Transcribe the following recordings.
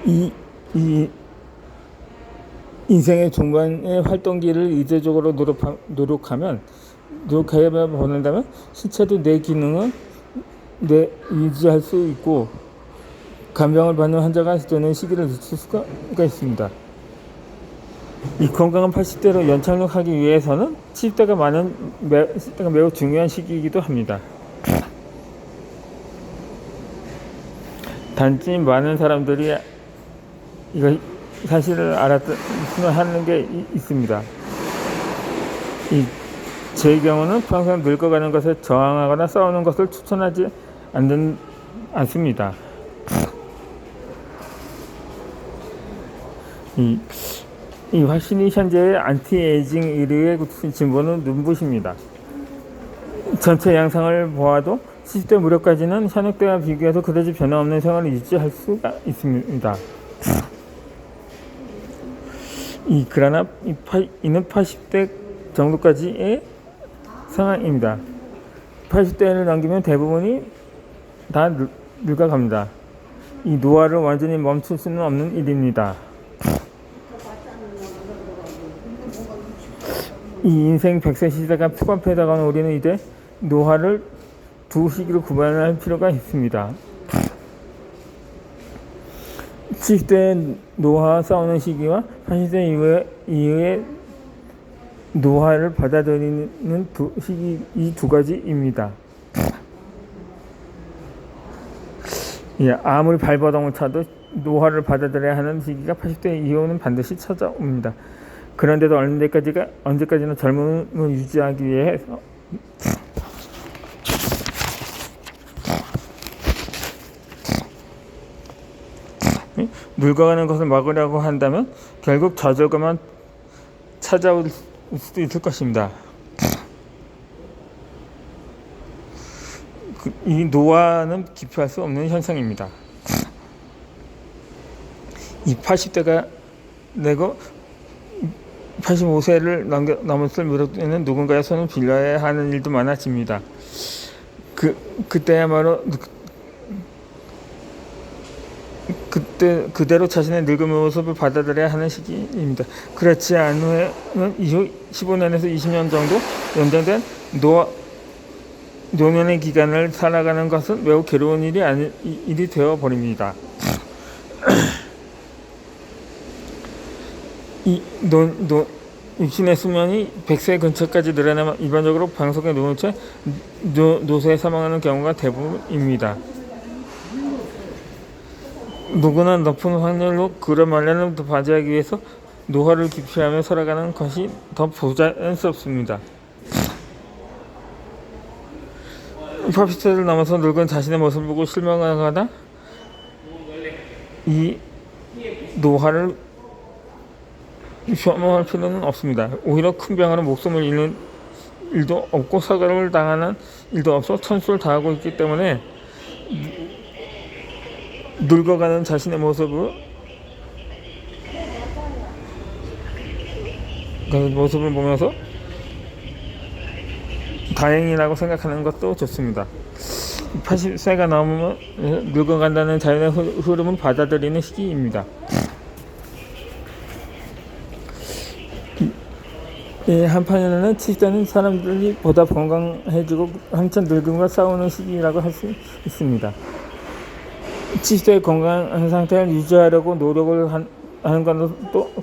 이 인생의 중반의 활동기를 의도적으로 노력하여 보낸다면 신체도 내 기능을 유지할 수 있고 간병을 받는 환자가 되는 시기를 늦출 수가 있습니다. 이 건강한 80대로 연착륙하기 위해서는 70대가 매우 중요한 시기이기도 합니다. 단지 많은 사람들이 이거 사실을 알았으면 하는 게 있습니다. 제 경우는 평생 늙어가는 것에 저항하거나 싸우는 것을 추천하지 않습니다. 확실히 현재의 안티에이징 의료의 진보는 눈부십니다. 전체 양상을 보아도 70대 무렵까지는 현역 때와 비교해서 그다지 변화없는 생활을 유지할 수가 있습니다. 그러나 이는 80대 정도까지의 상황입니다. 80대를 넘기면 대부분이 다 늙어갑니다. 이 노화를 완전히 멈출 수는 없는 일입니다. 이 인생 100세 시대가 코앞에 다가온 우리는 이제 노화를 두 시기로 구분할 필요가 있습니다. 70대 노화와 싸우는 시기와 80대 이후의 노화를 받아들이는 시기, 이 두 가지입니다. 아무리 발버둥을 쳐도 노화를 받아들여야 하는 시기가 80대 이후는 반드시 찾아옵니다. 그런데도 언제까지나 젊음을 유지하기 위해서 늙어가는 것을 막으려고 한다면 결국 좌절감만 찾아올 수도 있을 것입니다. 이 노화는 기피할 수 없는 현상입니다. 이 80대가 되고 85세를 넘었을 무렵에는 누군가의 손을 빌려야 하는 일도 많아집니다. 그때야말로 그대로 자신의 늙은 모습을 받아들여야 하는 시기입니다. 그렇지 않으면 이후 15년에서 20년 정도 연장된 노년의 기간을 살아가는 것은 매우 괴로운 일이 되어버립니다. 육신의 수명이 100세 근처까지 늘어나면 일반적으로 방석에 누운 채 노쇠에 사망하는 경우가 대부분입니다. 누구나 높은 확률로 그런 말년을 맞이하기 위해서 노화를 기피하며 살아가는 것이 더 부자연스럽습니다. 80세를 넘어서 늙은 자신의 모습을 보고 실망하거나 이 노화를 혐오할 필요는 없습니다. 오히려 큰 병으로 목숨을 잃는 일도 없고 사고를 당하는 일도 없어 천수를 다하고 있기 때문에 늙어가는 자신의 모습을 보면서 다행이라고 생각하는 것도 좋습니다. 80세가 넘으면 늙어간다는 자연의 흐름을 받아들이는 시기입니다. 한편으로는 70대는 사람들이 보다 건강해지고 한참 늙음과 싸우는 시기라고 할 수 있습니다. 70대의 건강한 상태를 유지하려고 노력을 하는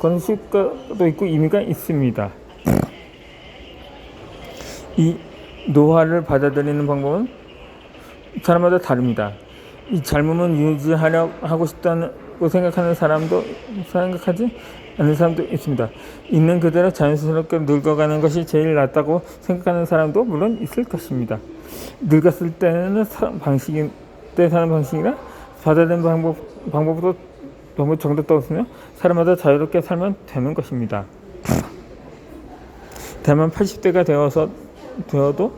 그런 수가 있고 의미가 있습니다. 이 노화를 받아들이는 방법은 사람마다 다릅니다. 이 젊음은 유지하려고 하고 싶다고 생각하지 않는 사람도 있습니다. 있는 그대로 자연스럽게 늙어가는 것이 제일 낫다고 생각하는 사람도 물론 있을 것입니다. 늙었을 때는 사는 방식이나 받아들이는 방법으로 너무 정답도 없으며 사람마다 자유롭게 살면 되는 것입니다. 다만 80대가 되어도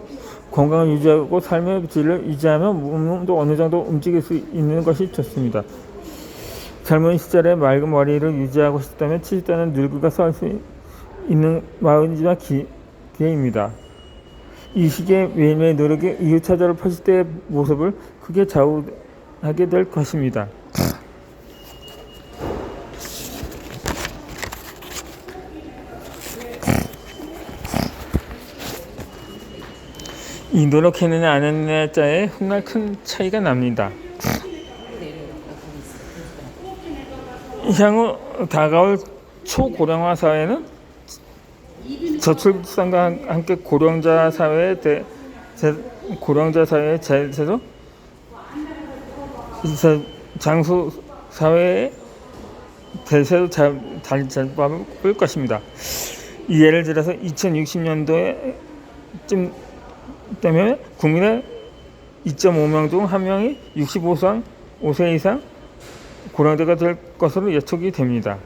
건강을 유지하고 삶의 질을 유지하면 몸도 어느 정도 움직일 수 있는 것이 좋습니다. 젊은 시절에 맑은 머리를 유지하고 싶다면 70대는 늙어가 살 수 있는 마흔이지만 기회입니다. 이 시기에 매일매일 노력이 이웃차별을 80대의 모습을 크게 좌우하게 될 것입니다. 이 노력했느냐 안 했느냐에 훗날 큰 차이가 납니다. 향후 다가올 초고령화 사회는 저출산과 함께 고령자 사회의 제도 장수 사회의 대세로 자리 잡을 것입니다. 예를 들어서 2060년도에쯤 되면 국민의 2.5명 중 1명이 65세 이상 고령자가 될 것으로 예측이 됩니다.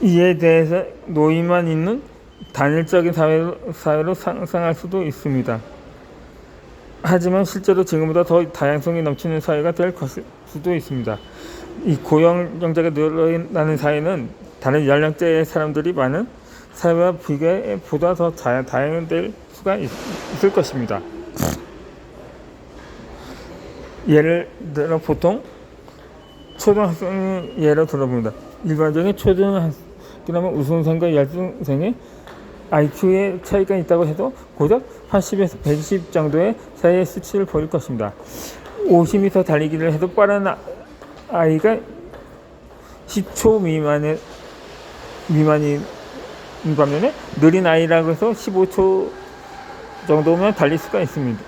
이에 대해서 노인만 있는 단일적인 사회로 상상할 수도 있습니다. 하지만 실제로 지금보다 더 다양성이 넘치는 사회가 될 수도 있습니다. 이 고령자가 늘어나는 사회는 다른 연령대의 사람들이 많은 사회와 비교해 보다 더 다양될 수가 있을 것입니다. 예를 들어 보통 초등학생 예로 들어봅니다. 일반적인 초등학교라면 우수생과 열등생의 IQ의 차이가 있다고 해도 고작 80에서 120 정도의 사이의 수치를 보일 것입니다. 50m 달리기를 해도 빠른 아이가 10초 미만인 반면에 느린 아이라고 해서 15초 정도면 달릴 수가 있습니다.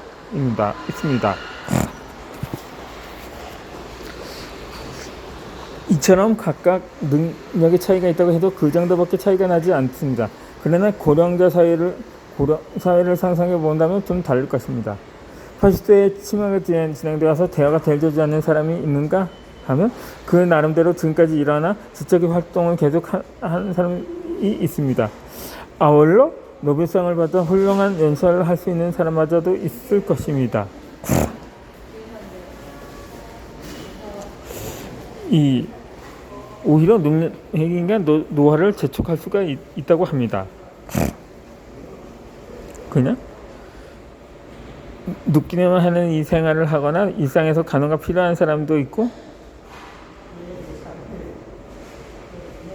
이처럼 각각 능력의 차이가 있다고 해도 그 정도밖에 차이가 나지 않습니다. 그러나 고령자 사회를 상상해 본다면 좀 다를 것입니다. 80세의 치매가 진행되어서 대화가 잘 되지 않는 사람이 있는가 하면 그 나름대로 지금까지 일어나 지적인 활동을 계속 한 사람이 있습니다. 아울러 노벨상을 받아 훌륭한 연설을 할 수 있는 사람마저도 있을 것입니다. 오히려 능력인가 노화를 재촉할 수가 있다고 합니다. 그냥 눕기만 하는 이 생활을 하거나 일상에서 간호가 필요한 사람도 있고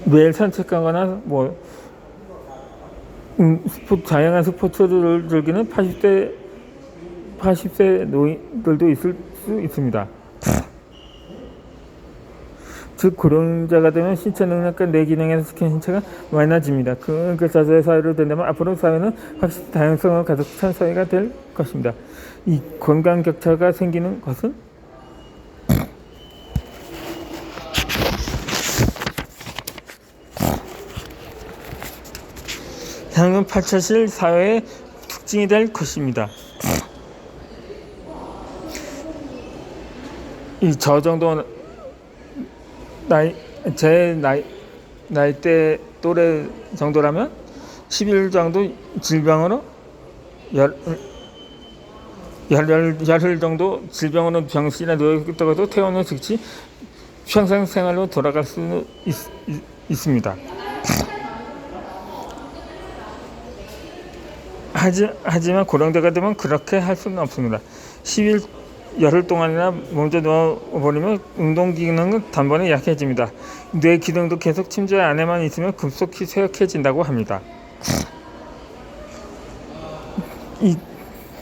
매일 산책하거나 다양한 스포츠를 즐기는 80세 노인들도 있을 수 있습니다. 즉 고령자가 되면 신체 능력과 뇌 기능에서 지킨 신체가 많아집니다. 그 자세의 사회로 된다면 앞으로 사회는 확실히 다양성을 가득 찬 사회가 될 것입니다. 이 건강 격차가 생기는 것은 향후 8차실 사회의 특징이 될 것입니다. 저 정도 나이대 또래 정도라면 10일 정도 질병으로 열흘 정도 질병으로 병실에 누워있다가도 퇴원 후 즉시 평생 생활로 돌아갈 수 있습니다. 하지만 고령자가 되면 그렇게 할 수는 없습니다. 10일 열흘 동안이나 먼저 누워버리면 운동 기능은 단번에 약해집니다. 뇌 기능도 계속 침대 안에만 있으면 급속히 쇠약해진다고 합니다.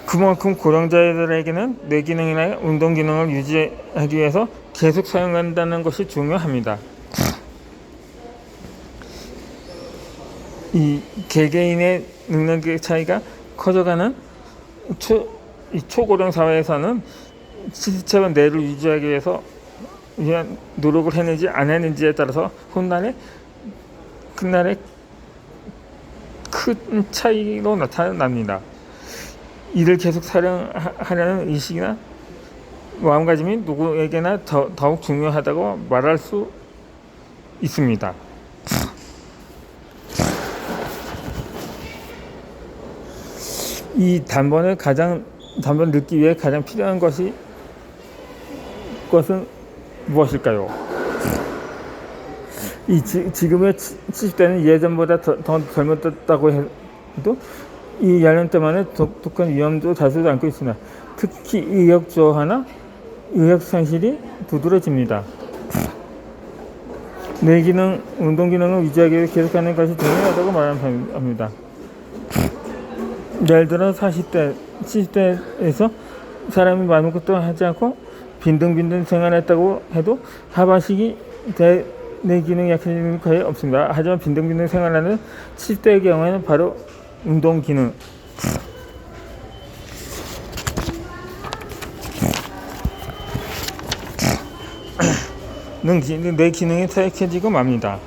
그만큼 고령자들에게는 뇌 기능이나 운동 기능을 유지하기 위해서 계속 사용한다는 것이 중요합니다. 이 개개인의 능력의 차이가 커져가는 초고령 사회에서는 신체와 뇌를 유지하기 위해서 노력을 했는지 안 했는지에 따라서 훗날에 큰 차이로 나타납니다. 이를 계속 사용하려는 의식이나 마음가짐이 누구에게나 더욱 중요하다고 말할 수 있습니다. 이 단번을 넣기 위해 가장 필요한 것은 무엇일까요? 지금의 70대는 예전보다 더 젊어졌다고 해도 이 연령대만의 독특한 위험도 다소지 않고 있으나 특히 의욕 저하나 의욕 상실이 두드러집니다. 뇌 기능, 운동 기능을 유지하기 위해 계속하는 것이 중요하다고 말합니다. 예를 들어 40대, 70대에서 사람이 아무것도 하지 않고 빈둥빈둥 생활했다고 해도 하반신이 뇌 기능이 약해지는 일은 거의 없습니다. 하지만 빈둥빈둥 생활하는 70대의 경우에는 바로 운동 기능, 뇌 기능이 타락해지고 맙니다.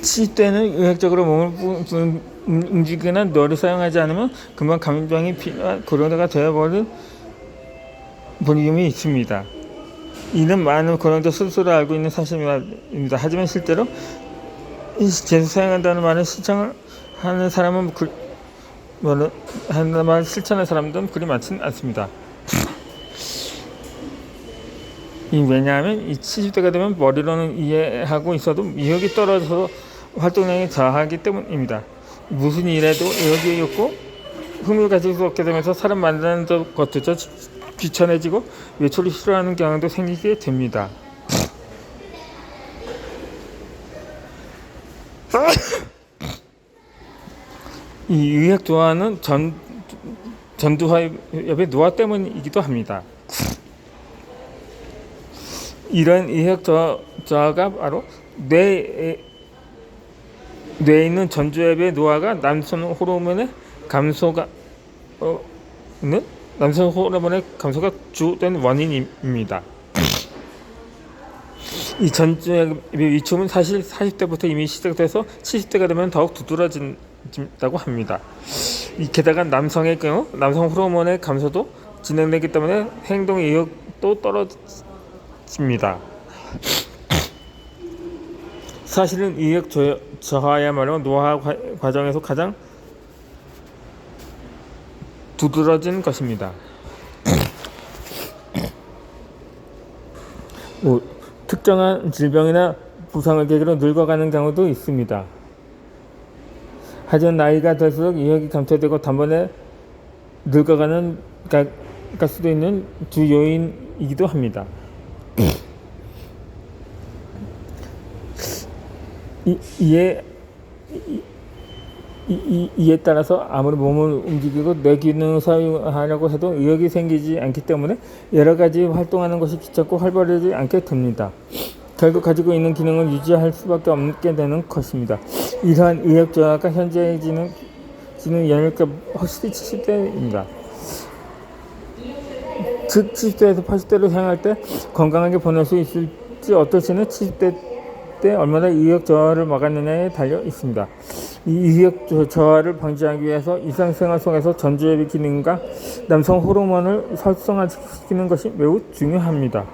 70대는 의학적으로 몸을 움직이거나 뇌를 사용하지 않으면 금방 감정이 고령자가 되어버릴 위험이 있습니다. 이는 많은 고령자 스스로 알고 있는 사실입니다. 하지만 실제로 계속 사용한다는 말을 실천을 하는 사람은 실천하는 사람들은 그리 많지는 않습니다. 왜냐하면 이 70대가 되면 머리로는 이해하고 있어도 의욕이 떨어져서 활동량이 저하하기 때문입니다. 무슨 일에도 의욕이 없고 흥미를 가질 수 없게 되면서 사람 만나는 것조차 귀찮아지고 외출을 싫어하는 경향도 생기게 됩니다. 이 의욕 저하는 전두엽의 노화 때문이기도 합니다. 이런 의욕 저하가 바로 뇌에 있는 전두엽의 노화가 남성 호르몬의 감소가 주된 원인입니다. 이 전두엽의 위축은 사실 40대부터 이미 시작돼서 70대가 되면 더욱 두드러진다고 합니다. 게다가 남성의 경우 남성 호르몬의 감소도 진행되기 때문에 행동 의욕도 떨어집니다. 사실은 의욕 저하야말로 노화 과정에서 가장 두드러진 것입니다. 특정한 질병이나 부상을 계기로 늙어가는 경우도 있습니다. 하지만 나이가 들수록 의욕이 감퇴되고 단번에 늙어가는 갈 수도 있는 주 요인이기도 합니다. 이에 따라서 아무리 몸을 움직이고 뇌 기능을 사용하려고 해도 의욕이 생기지 않기 때문에 여러 가지 활동하는 것이 귀찮고 활발하지 않게 됩니다. 결국 가지고 있는 기능을 유지할 수밖에 없게 되는 것입니다. 이러한 의욕 저하가 현재 지는 연령대 확실히 70대입니다. 즉 70대에서 80대로 향할 때 건강하게 보낼 수 있을지 어떨지는 70대 때 얼마나 의욕 저하를 막았느냐에 달려 있습니다. 이 의욕 저하를 방지하기 위해서 일상생활 속에서 전두엽의 기능과 남성 호르몬을 활성화시키는 것이 매우 중요합니다.